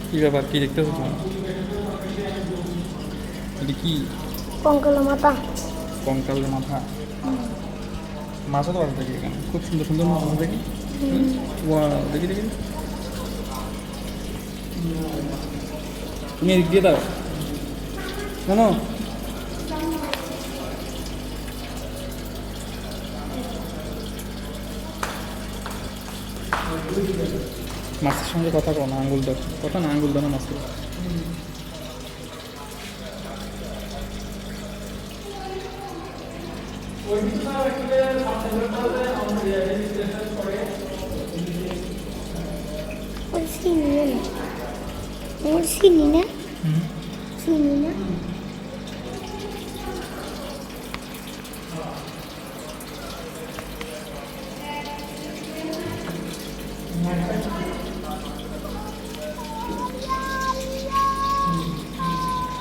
কি ব্যাপার, কি দেখতে হচ্ছে? এটা কি? কঙ্কালের মাথা। কঙ্কালের মাথা? মাছও তো আছে দেখি এখানে, খুব সুন্দর সুন্দর মাছ আছে দেখি। দেখি দেখি, তুমি এদিক দিয়ে দাও শোনো। মাছের সঙ্গে কথা কো না, আঙ্গুল দাও কথা না, আঙ্গুল দাও না মাছের। ওই চিনি না, ওর চিনি না, চিনি না।